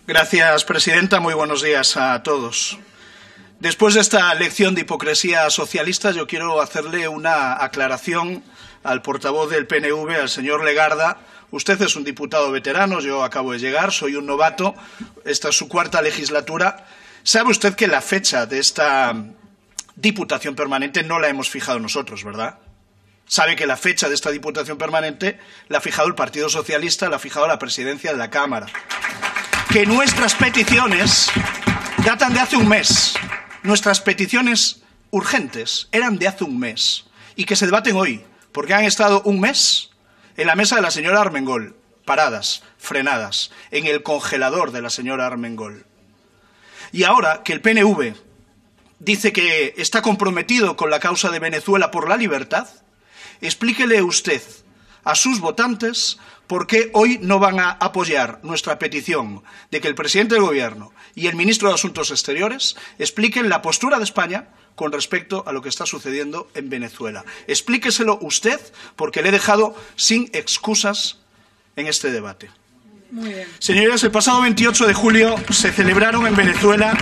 Gracias, presidenta. Muy buenos días a todos. Después de esta lección de hipocresía socialista, yo quiero hacerle una aclaración al portavoz del PNV, al señor Legarda. Usted es un diputado veterano, yo acabo de llegar, soy un novato, esta es su cuarta legislatura. ¿Sabe usted que la fecha de esta Diputación Permanente no la hemos fijado nosotros, verdad? Sabe que la fecha de esta Diputación Permanente la ha fijado el Partido Socialista, la ha fijado la Presidencia de la Cámara. Que nuestras peticiones datan de hace un mes. Nuestras peticiones urgentes eran de hace un mes y que se debaten hoy, porque han estado un mes en la mesa de la señora Armengol, paradas, frenadas, en el congelador de la señora Armengol. Y ahora que el PNV dice que está comprometido con la causa de Venezuela por la libertad, explíquele usted a sus votantes por qué hoy no van a apoyar nuestra petición de que el presidente del Gobierno y el ministro de Asuntos Exteriores expliquen la postura de España con respecto a lo que está sucediendo en Venezuela. Explíqueselo usted, porque le he dejado sin excusas en este debate. Muy bien. Señorías, el pasado 28 de julio se celebraron en Venezuela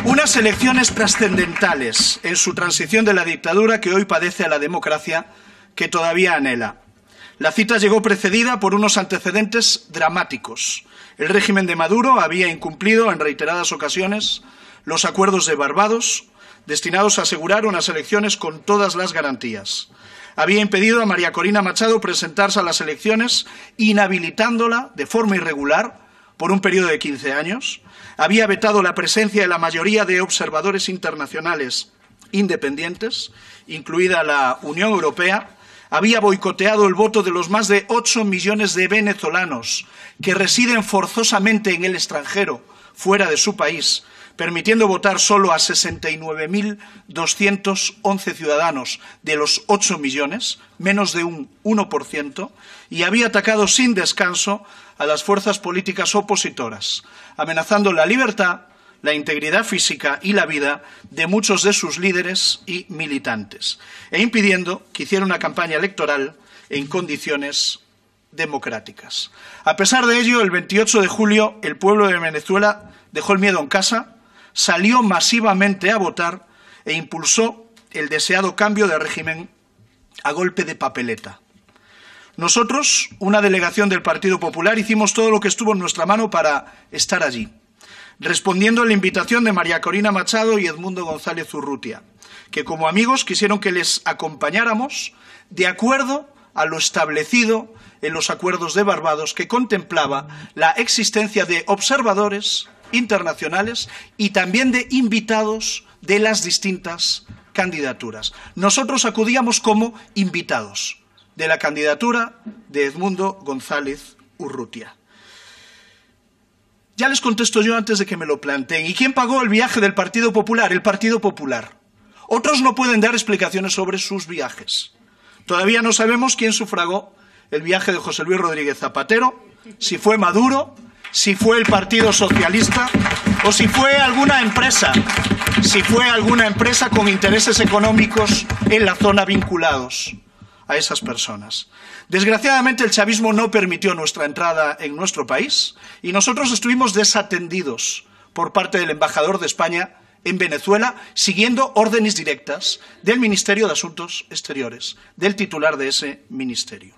unas elecciones trascendentales en su transición de la dictadura que hoy padece a la democracia que todavía anhela. La cita llegó precedida por unos antecedentes dramáticos. El régimen de Maduro había incumplido en reiteradas ocasiones los acuerdos de Barbados, destinados a asegurar unas elecciones con todas las garantías. Había impedido a María Corina Machado presentarse a las elecciones, inhabilitándola de forma irregular por un periodo de 15 años. Había vetado la presencia de la mayoría de observadores internacionales independientes, incluida la Unión Europea. Había boicoteado el voto de los más de 8 millones de venezolanos que residen forzosamente en el extranjero, fuera de su país, permitiendo votar solo a 69.211 ciudadanos de los 8 millones, menos de un 1%, y había atacado sin descanso a las fuerzas políticas opositoras, amenazando la libertad, la integridad física y la vida de muchos de sus líderes y militantes, e impidiendo que hiciera una campaña electoral en condiciones democráticas. A pesar de ello, el 28 de julio, el pueblo de Venezuela dejó el miedo en casa, salió masivamente a votar e impulsó el deseado cambio de régimen a golpe de papeleta. Nosotros, una delegación del Partido Popular, hicimos todo lo que estuvo en nuestra mano para estar allí, respondiendo a la invitación de María Corina Machado y Edmundo González Urrutia, que como amigos quisieron que les acompañáramos de acuerdo a lo establecido en los acuerdos de Barbados, que contemplaba la existencia de observadores internacionales y también de invitados de las distintas candidaturas. Nosotros acudíamos como invitados de la candidatura de Edmundo González Urrutia. Ya les contesto yo antes de que me lo planteen. ¿Y quién pagó el viaje del Partido Popular? El Partido Popular. Otros no pueden dar explicaciones sobre sus viajes. Todavía no sabemos quién sufragó el viaje de José Luis Rodríguez Zapatero, si fue Maduro, si fue el Partido Socialista o si fue alguna empresa con intereses económicos en la zona vinculados a esas personas. Desgraciadamente, el chavismo no permitió nuestra entrada en nuestro país y nosotros estuvimos desatendidos por parte del embajador de España en Venezuela, siguiendo órdenes directas del Ministerio de Asuntos Exteriores, del titular de ese ministerio.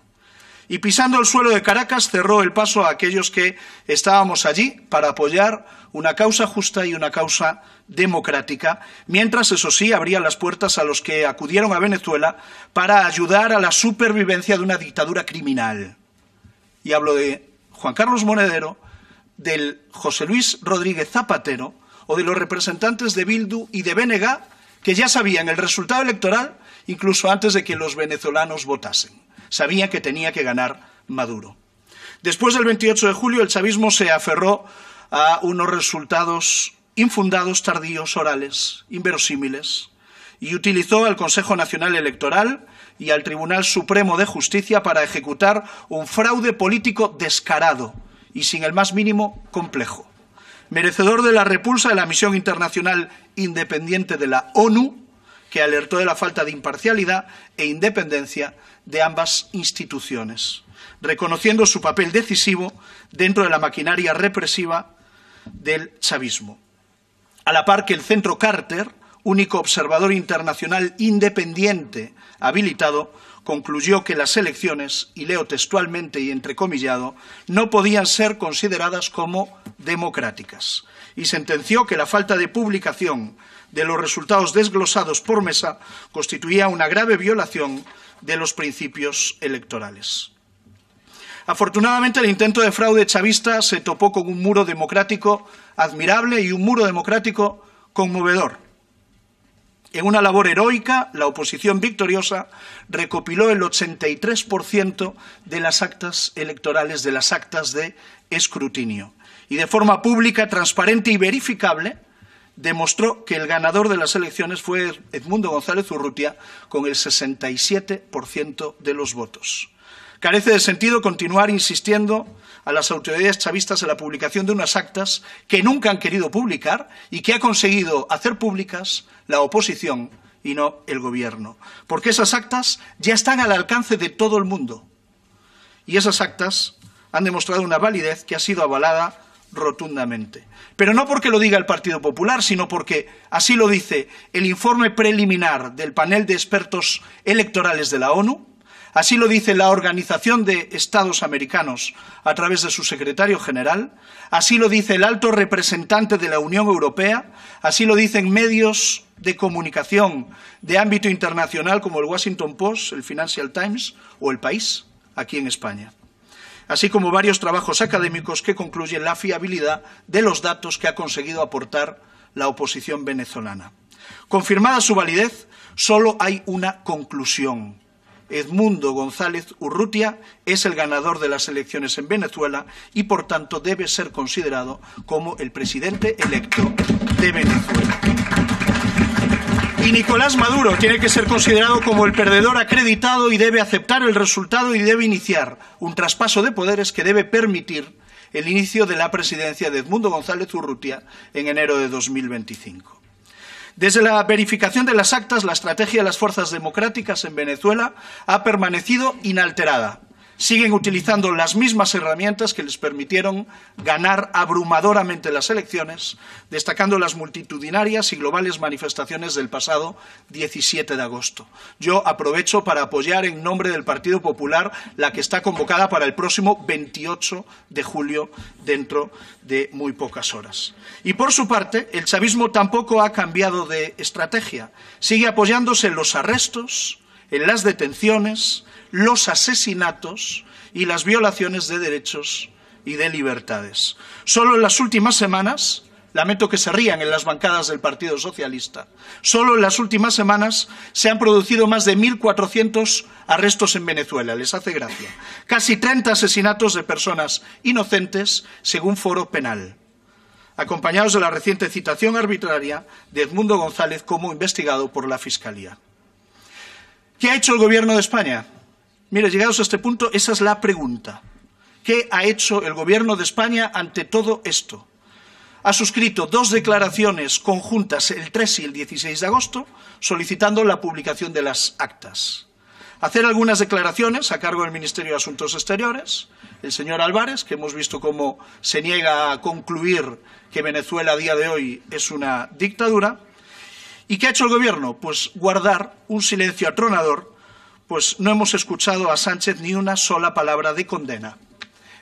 Y pisando el suelo de Caracas, cerró el paso a aquellos que estábamos allí para apoyar una causa justa y una causa democrática, mientras, eso sí, abría las puertas a los que acudieron a Venezuela para ayudar a la supervivencia de una dictadura criminal. Y hablo de Juan Carlos Monedero, del José Luis Rodríguez Zapatero o de los representantes de Bildu y de BNG, que ya sabían el resultado electoral incluso antes de que los venezolanos votasen. Sabían que tenía que ganar Maduro. Después del 28 de julio, el chavismo se aferró a unos resultados infundados, tardíos, orales, inverosímiles, y utilizó al Consejo Nacional Electoral y al Tribunal Supremo de Justicia para ejecutar un fraude político descarado y sin el más mínimo complejo, merecedor de la repulsa de la misión internacional independiente de la ONU, que alertó de la falta de imparcialidad e independencia de ambas instituciones, reconociendo su papel decisivo dentro de la maquinaria represiva del chavismo. A la par que el Centro Carter, único observador internacional independiente habilitado, concluyó que las elecciones, y leo textualmente y entrecomillado, no podían ser consideradas como democráticas, y sentenció que la falta de publicación de los resultados desglosados por mesa constituía una grave violación de los principios electorales. Afortunadamente, el intento de fraude chavista se topó con un muro democrático admirable y un muro democrático conmovedor. En una labor heroica, la oposición victoriosa recopiló el 83% de las actas electorales, de las actas de escrutinio, y de forma pública, transparente y verificable demostró que el ganador de las elecciones fue Edmundo González Urrutia con el 67% de los votos. Carece de sentido continuar insistiendo a las autoridades chavistas en la publicación de unas actas que nunca han querido publicar y que ha conseguido hacer públicas la oposición y no el gobierno, porque esas actas ya están al alcance de todo el mundo y esas actas han demostrado una validez que ha sido avalada rotundamente. Pero no porque lo diga el Partido Popular, sino porque así lo dice el informe preliminar del panel de expertos electorales de la ONU, así lo dice la Organización de Estados Americanos a través de su secretario general, así lo dice el alto representante de la Unión Europea, así lo dicen medios de comunicación de ámbito internacional como el Washington Post, el Financial Times o El País, aquí en España, así como varios trabajos académicos que concluyen la fiabilidad de los datos que ha conseguido aportar la oposición venezolana. Confirmada su validez, solo hay una conclusión. Edmundo González Urrutia es el ganador de las elecciones en Venezuela y, por tanto, debe ser considerado como el presidente electo de Venezuela. Y Nicolás Maduro tiene que ser considerado como el perdedor acreditado y debe aceptar el resultado y debe iniciar un traspaso de poderes que debe permitir el inicio de la presidencia de Edmundo González Urrutia en enero de 2025. Desde la verificación de las actas, la estrategia de las fuerzas democráticas en Venezuela ha permanecido inalterada. Siguen utilizando las mismas herramientas que les permitieron ganar abrumadoramente las elecciones, destacando las multitudinarias y globales manifestaciones del pasado 17 de agosto. Yo aprovecho para apoyar en nombre del Partido Popular la que está convocada para el próximo 28 de julio, dentro de muy pocas horas. Y por su parte, el chavismo tampoco ha cambiado de estrategia. Sigue apoyándose en los arrestos, en las detenciones, los asesinatos y las violaciones de derechos y de libertades. Solo en las últimas semanas, lamento que se rían en las bancadas del Partido Socialista, solo en las últimas semanas se han producido más de 1.400 arrestos en Venezuela, les hace gracia. Casi 30 asesinatos de personas inocentes, según Foro Penal, acompañados de la reciente citación arbitraria de Edmundo González como investigado por la Fiscalía. ¿Qué ha hecho el Gobierno de España? Mire, llegados a este punto, esa es la pregunta. ¿Qué ha hecho el Gobierno de España ante todo esto? Ha suscrito 2 declaraciones conjuntas el 3 y el 16 de agosto, solicitando la publicación de las actas. Hacer algunas declaraciones a cargo del Ministerio de Asuntos Exteriores, el señor Álvarez, que hemos visto cómo se niega a concluir que Venezuela a día de hoy es una dictadura. ¿Y qué ha hecho el Gobierno? Pues guardar un silencio atronador, pues no hemos escuchado a Sánchez ni una sola palabra de condena,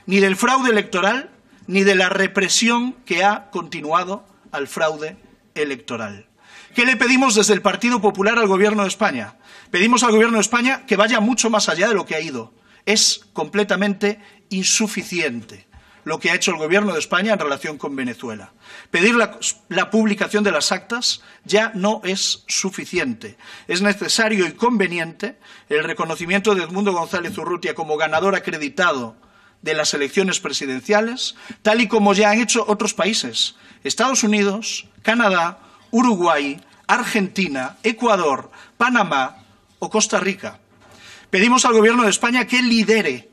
ni del fraude electoral, ni de la represión que ha continuado al fraude electoral. ¿Qué le pedimos desde el Partido Popular al Gobierno de España? Pedimos al Gobierno de España que vaya mucho más allá de lo que ha ido. Es completamente insuficiente lo que ha hecho el Gobierno de España en relación con Venezuela. Pedir la publicación de las actas ya no es suficiente. Es necesario y conveniente el reconocimiento de Edmundo González Urrutia como ganador acreditado de las elecciones presidenciales, tal y como ya han hecho otros países, Estados Unidos, Canadá, Uruguay, Argentina, Ecuador, Panamá o Costa Rica. Pedimos al Gobierno de España que lidere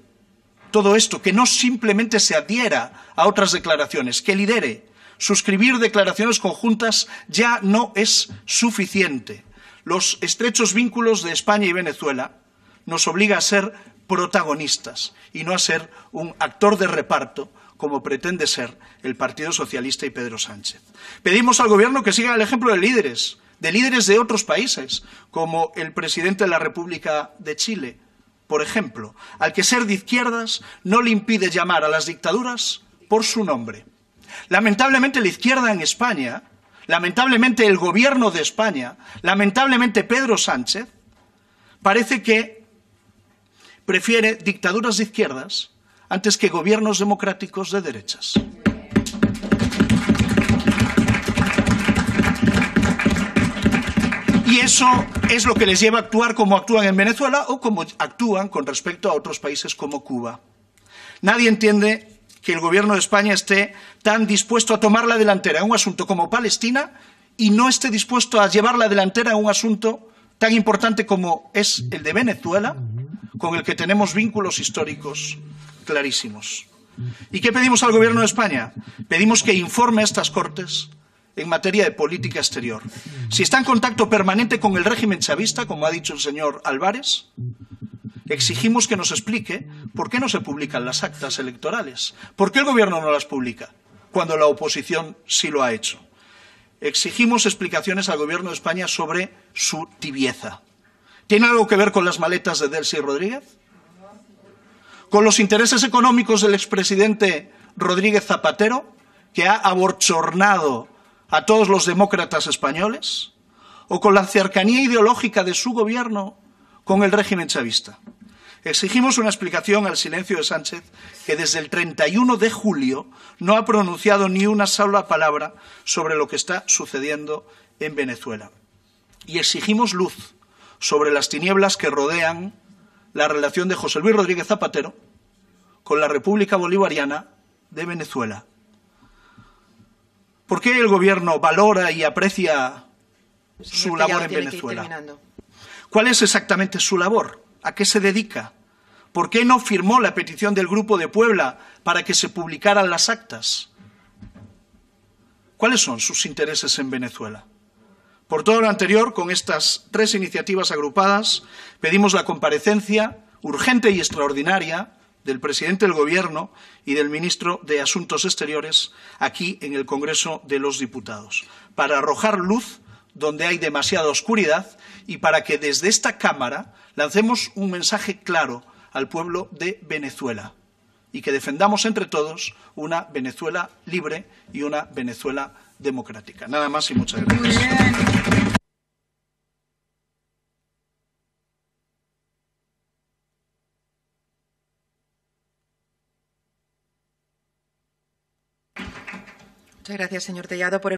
todo esto, que no simplemente se adhiera a otras declaraciones, que lidere. Suscribir declaraciones conjuntas ya no es suficiente. Los estrechos vínculos de España y Venezuela nos obligan a ser protagonistas y no a ser un actor de reparto, como pretende ser el Partido Socialista y Pedro Sánchez. Pedimos al Gobierno que siga el ejemplo de líderes de otros países, como el presidente de la República de Chile, por ejemplo, al que ser de izquierdas no le impide llamar a las dictaduras por su nombre. Lamentablemente la izquierda en España, lamentablemente el Gobierno de España, lamentablemente Pedro Sánchez, parece que prefiere dictaduras de izquierdas antes que gobiernos democráticos de derechas. Y eso es lo que les lleva a actuar como actúan en Venezuela o como actúan con respecto a otros países como Cuba. Nadie entiende que el Gobierno de España esté tan dispuesto a tomar la delantera en un asunto como Palestina y no esté dispuesto a llevar la delantera en un asunto tan importante como es el de Venezuela, con el que tenemos vínculos históricos clarísimos. ¿Y qué pedimos al Gobierno de España? Pedimos que informe a estas Cortes en materia de política exterior. Si está en contacto permanente con el régimen chavista, como ha dicho el señor Álvarez, exigimos que nos explique por qué no se publican las actas electorales. ¿Por qué el Gobierno no las publica cuando la oposición sí lo ha hecho? Exigimos explicaciones al Gobierno de España sobre su tibieza. ¿Tiene algo que ver con las maletas de Delcy Rodríguez? ¿Con los intereses económicos del expresidente Rodríguez Zapatero, que ha aborchornado a todos los demócratas españoles? ¿O con la cercanía ideológica de su gobierno con el régimen chavista? Exigimos una explicación al silencio de Sánchez, que desde el 31 de julio no ha pronunciado ni una sola palabra sobre lo que está sucediendo en Venezuela. Y exigimos luz sobre las tinieblas que rodean la relación de José Luis Rodríguez Zapatero con la República Bolivariana de Venezuela. ¿Por qué el Gobierno valora y aprecia su labor en Venezuela? ¿Cuál es exactamente su labor? ¿A qué se dedica? ¿Por qué no firmó la petición del Grupo de Puebla para que se publicaran las actas? ¿Cuáles son sus intereses en Venezuela? Por todo lo anterior, con estas tres iniciativas agrupadas, pedimos la comparecencia urgente y extraordinaria del presidente del Gobierno y del ministro de Asuntos Exteriores aquí en el Congreso de los Diputados, para arrojar luz donde hay demasiada oscuridad y para que desde esta Cámara lancemos un mensaje claro al pueblo de Venezuela y que defendamos entre todos una Venezuela libre y una Venezuela democrática. Nada más y muchas gracias. Muchas gracias, señor Tellado.